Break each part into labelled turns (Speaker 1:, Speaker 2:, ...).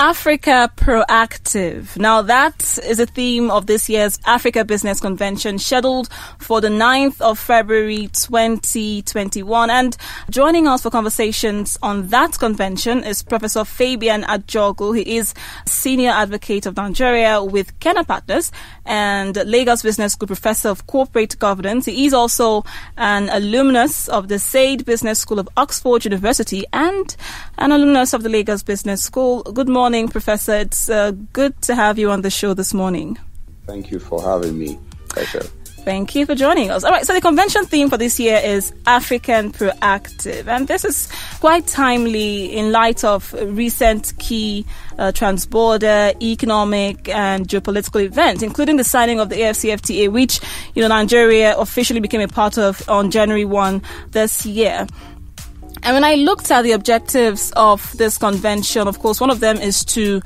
Speaker 1: Africa Proactive. Now, that is a theme of this year's Africa Business Convention, scheduled for the 9th of February 2021. And joining us for conversations on that convention is Professor Fabian Ajogwu. He is Senior Advocate of Nigeria with Kenna Partners and Lagos Business School Professor of Corporate Governance. He is also an alumnus of the Said Business School of Oxford University and an alumnus of the Lagos Business School. Good morning, Professor. It's good to have you on the show this morning.
Speaker 2: Thank you for having me. Pleasure.
Speaker 1: Thank you for joining us. All right, so the convention theme for this year is African Proactive, and this is quite timely in light of recent key transborder, economic and geopolitical events, including the signing of the AfCFTA, which Nigeria officially became a part of on January 1 this year. And when I looked at the objectives of this convention, of course, one of them is to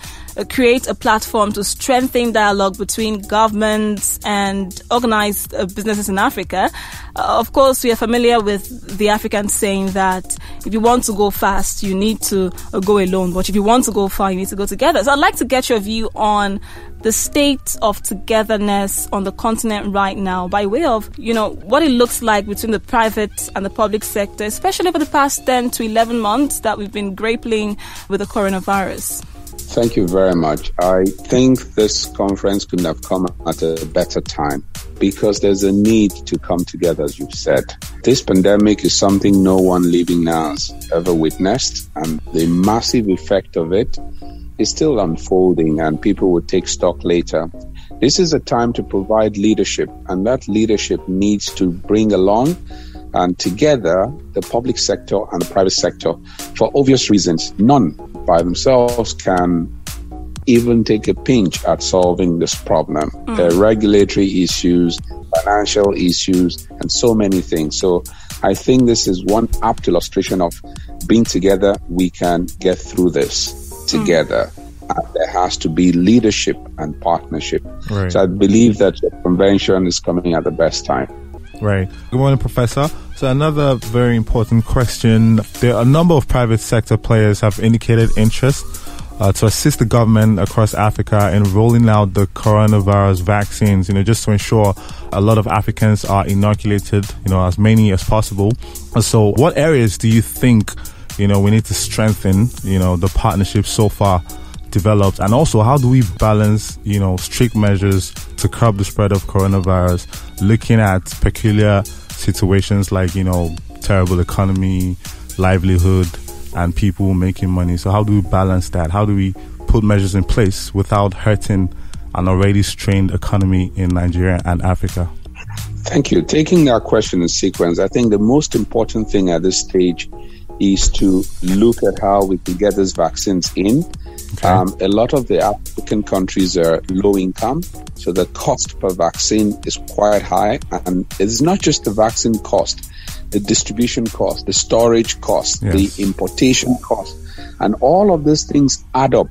Speaker 1: create a platform to strengthen dialogue between governments and organized businesses in Africa. Of course, we are familiar with the African saying that if you want to go fast, you need to go alone. But if you want to go far, you need to go together. So I'd like to get your view on the state of togetherness on the continent right now by way of, what it looks like between the private and the public sector, especially over the past 10 to 11 months that we've been grappling with the coronavirus.
Speaker 2: Thank you very much. I think this conference couldn't have come at a better time because there's a need to come together, as you've said. This pandemic is something no one living now has ever witnessed, and the massive effect of it is still unfolding, and people will take stock later. This is a time to provide leadership, and that leadership needs to bring along and together the public sector and the private sector for obvious reasons. None by themselves can even take a pinch at solving this problem. There are regulatory issues, financial issues, and so many things. So I think this is one apt illustration of being together, we can get through this together. And there has to be leadership and partnership.
Speaker 3: Right.
Speaker 2: So I believe that the convention is coming at the best time.
Speaker 3: Right. Good morning, Professor. So another very important question. There are a number of private sector players have indicated interest to assist the government across Africa in rolling out the coronavirus vaccines, just to ensure a lot of Africans are inoculated, as many as possible. So what areas do you think, we need to strengthen, the partnership so far developed? And also, how do we balance, strict measures to curb the spread of coronavirus, looking at peculiar situations like, terrible economy, livelihood, and people making money? So how do we balance that? How do we put measures in place without hurting an already strained economy in Nigeria and Africa?
Speaker 2: Thank you. Taking that question in sequence, I think the most important thing at this stage is to look at how we can get these vaccines in. Okay. A lot of the African countries are low income, so the cost per vaccine is quite high. And it's not just the vaccine cost, the distribution cost, the storage cost, the importation cost, and all of these things add up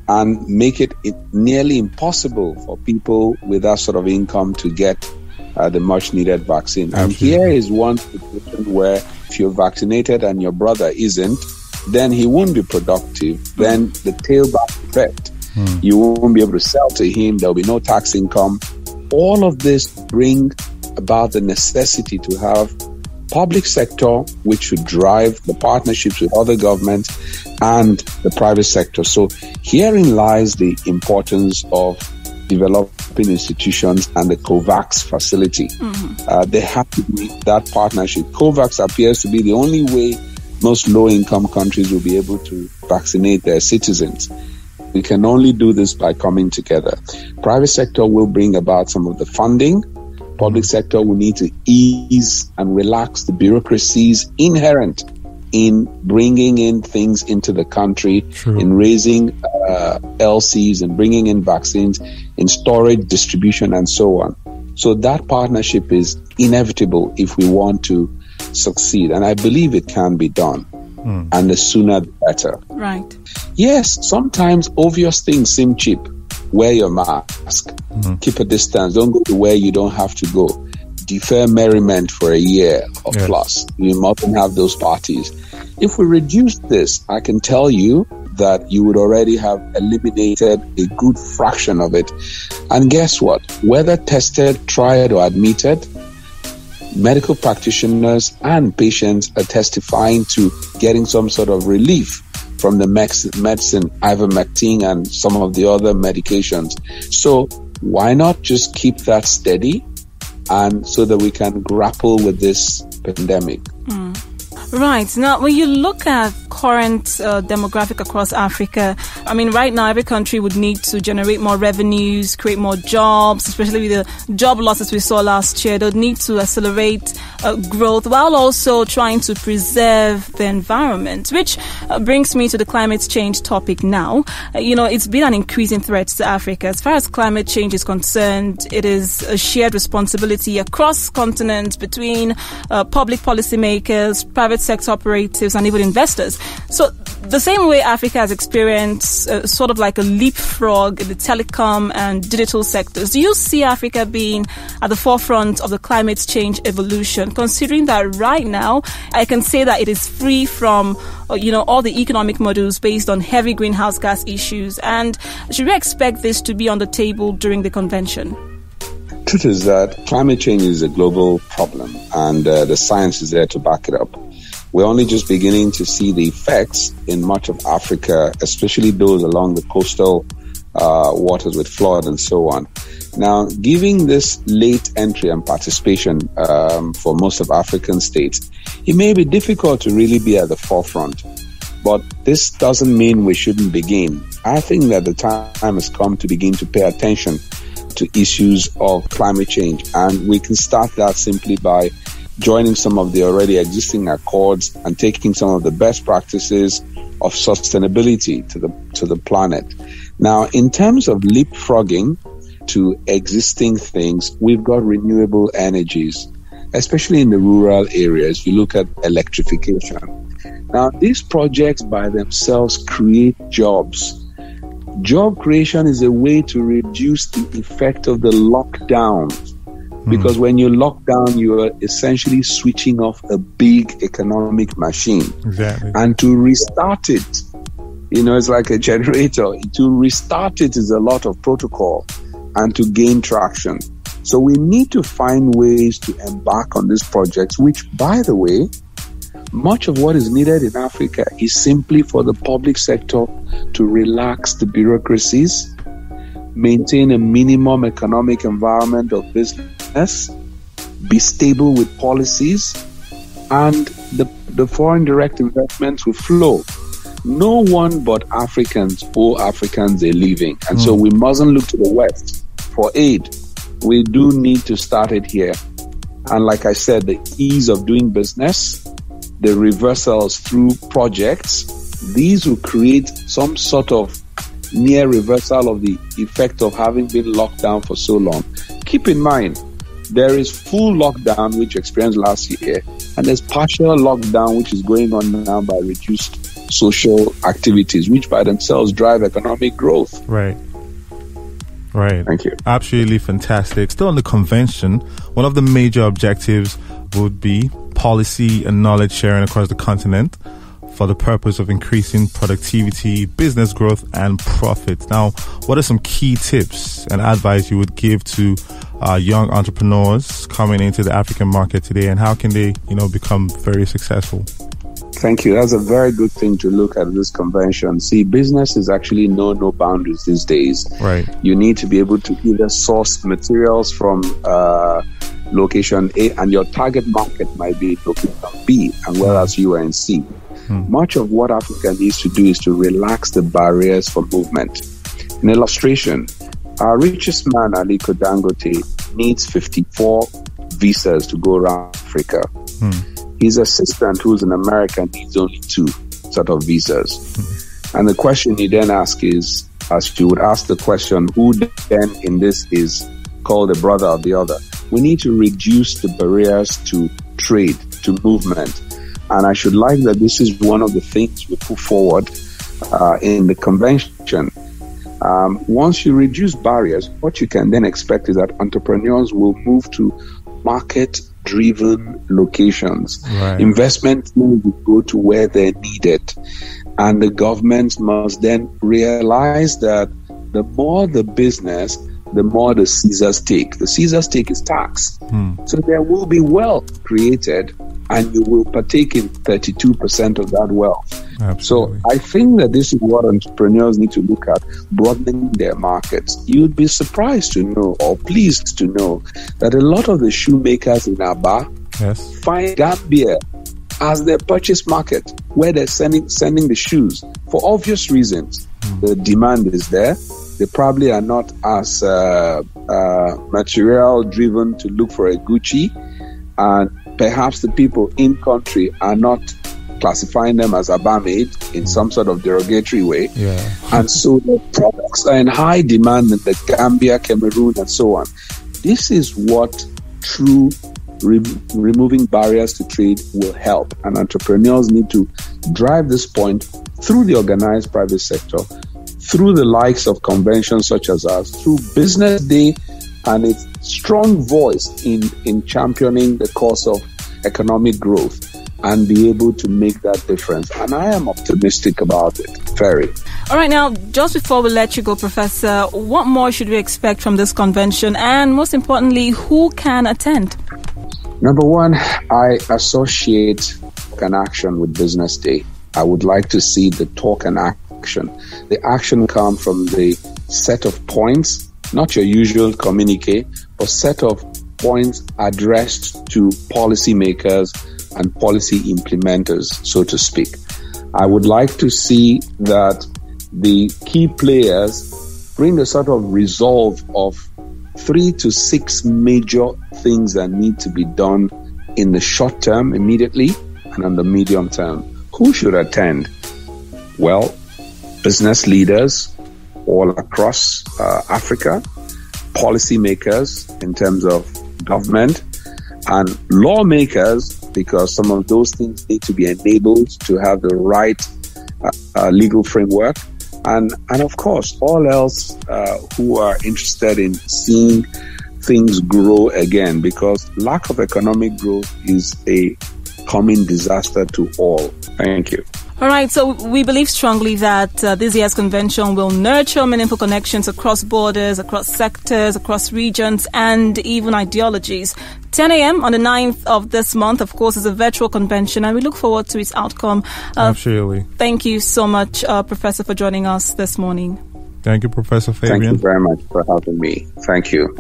Speaker 2: and make it nearly impossible for people with that sort of income to get the much needed vaccine. Absolutely. And here is one situation where if you're vaccinated and your brother isn't, then he won't be productive. Then the tailback effect, you won't be able to sell to him. There'll be no tax income. All of this bring about the necessity to have public sector, which should drive the partnerships with other governments and the private sector. So herein lies the importance of developing institutions and the COVAX facility. There have to be that partnership. COVAX appears to be the only way most low-income countries will be able to vaccinate their citizens. We can only do this by coming together. Private sector will bring about some of the funding. Public sector will need to ease and relax the bureaucracies inherent in bringing in things into the country, in raising LCs and bringing in vaccines, in storage, distribution, and so on. So that partnership is inevitable if we want to succeed. And I believe it can be done. And the sooner the better.
Speaker 1: Right.
Speaker 2: Yes, sometimes obvious things seem cheap. Wear your mask. Keep a distance. Don't go to where you don't have to go. Defer merriment for a year or plus. You mustn't have those parties. If we reduce this, I can tell you that you would already have eliminated a good fraction of it. And guess what? Whether tested, tried, or admitted, medical practitioners and patients are testifying to getting some sort of relief from the medicine, ivermectin, and some of the other medications. So why not just keep that steady, and so that we can grapple with this pandemic?
Speaker 1: Right. Now, when you look at current demographic across Africa, I mean, right now, every country would need to generate more revenues, create more jobs, especially with the job losses we saw last year. They'll need to accelerate growth while also trying to preserve the environment, which brings me to the climate change topic now. It's been an increasing threat to Africa. As far as climate change is concerned, it is a shared responsibility across continents between public policymakers, private sector operatives, and even investors. So the same way Africa has experienced sort of like a leapfrog in the telecom and digital sectors, do you see Africa being at the forefront of the climate change evolution, considering that right now I can say that it is free from all the economic models based on heavy greenhouse gas issues? And should we expect this to be on the table during the convention?
Speaker 2: Truth is that climate change is a global problem, and the science is there to back it up. We're only just beginning to see the effects in much of Africa, especially those along the coastal waters with flood and so on. Now, given this late entry and participation for most of African states, it may be difficult to really be at the forefront. But this doesn't mean we shouldn't begin. I think that the time has come to begin to pay attention to issues of climate change. And we can start that simply by joining some of the already existing accords and taking some of the best practices of sustainability to the planet. Now, in terms of leapfrogging to existing things, we've got renewable energies, especially in the rural areas. You look at electrification. Now, these projects by themselves create jobs. Job creation is a way to reduce the effect of the lockdown. Because when you lock down, you are essentially switching off a big economic machine.
Speaker 3: Exactly.
Speaker 2: And to restart it, it's like a generator. To restart it is a lot of protocol and to gain traction. So we need to find ways to embark on these projects, which, by the way, much of what is needed in Africa is simply for the public sector to relax the bureaucracies, maintain a minimum economic environment of business, be stable with policies, and the foreign direct investments will flow. No one but Africans owe Africans a living. And so we mustn't look to the West for aid. We do need to start it here. And like I said, the ease of doing business, the reversals through projects, these will create some sort of near reversal of the effect of having been locked down for so long. Keep in mind, there is full lockdown, which we experienced last year, and there's partial lockdown, which is going on now by reduced social activities, which by themselves drive economic growth.
Speaker 3: Right.
Speaker 2: Thank you.
Speaker 3: Absolutely fantastic. Still on the convention, one of the major objectives would be policy and knowledge sharing across the continent for the purpose of increasing productivity, business growth, and profits. Now, what are some key tips and advice you would give to young entrepreneurs coming into the African market today, and how can they, become very successful?
Speaker 2: Thank you. That's a very good thing to look at this convention. See, business is actually no boundaries these days.
Speaker 3: Right.
Speaker 2: You need to be able to either source materials from location A, and your target market might be location B, and whereas you are in C. Much of what Africa needs to do is to relax the barriers for movement. An illustration, our richest man, Aliko Dangote, needs 54 visas to go around Africa. His assistant, who's an American, needs only 2 sort of visas. And the question you then ask is, as you would ask the question, who then in this is called the brother of the other? We need to reduce the barriers to trade, to movement. And I should like that this is one of the things we put forward in the convention. Once you reduce barriers, what you can then expect is that entrepreneurs will move to market driven locations.
Speaker 3: Right.
Speaker 2: Investment will go to where they're needed. And the government must then realize that the more the business, the more the Caesar's take. The Caesar's take is tax. So there will be wealth created, and you will partake in 32% of that wealth.
Speaker 3: Absolutely.
Speaker 2: So I think that this is what entrepreneurs need to look at, broadening their markets. You'd be surprised to know, or pleased to know, that a lot of the shoemakers in Aba find Gambia as their purchase market, where they're sending the shoes for obvious reasons. The demand is there. They probably are not as material driven to look for a Gucci, and perhaps the people in country are not classifying them as Aba-made in some sort of derogatory way. And so the products are in high demand in the Gambia, Cameroon, and so on. This is what true removing barriers to trade will help, and entrepreneurs need to drive this point through the organized private sector, through the likes of conventions such as ours, through Business Day and its strong voice in championing the cause of economic growth, and be able to make that difference. And I am optimistic about it. Very.
Speaker 1: All right, now, just before we let you go, Professor, what more should we expect from this convention? And most importantly, who can attend?
Speaker 2: Number one, I associate talk and action with Business Day. I would like to see the talk and action. The action come from the set of points, not your usual communique, but set of points addressed to policymakers and policy implementers, so to speak. I would like to see that the key players bring a sort of resolve of 3 to 6 major things that need to be done in the short term, immediately, and on the medium term. Who should attend? Well, business leaders all across Africa, policymakers in terms of government, and lawmakers, because some of those things need to be enabled to have the right legal framework, and of course all else who are interested in seeing things grow again, because lack of economic growth is a coming disaster to all. Thank you.
Speaker 1: All right, so we believe strongly that this year's convention will nurture meaningful connections across borders, across sectors, across regions, and even ideologies. 10 a.m. on the 9th of this month, of course, is a virtual convention, and we look forward to its outcome.
Speaker 3: Absolutely.
Speaker 1: Thank you so much, Professor, for joining us this morning.
Speaker 3: Thank you, Professor Fabian.
Speaker 2: Thank you very much for having me. Thank you.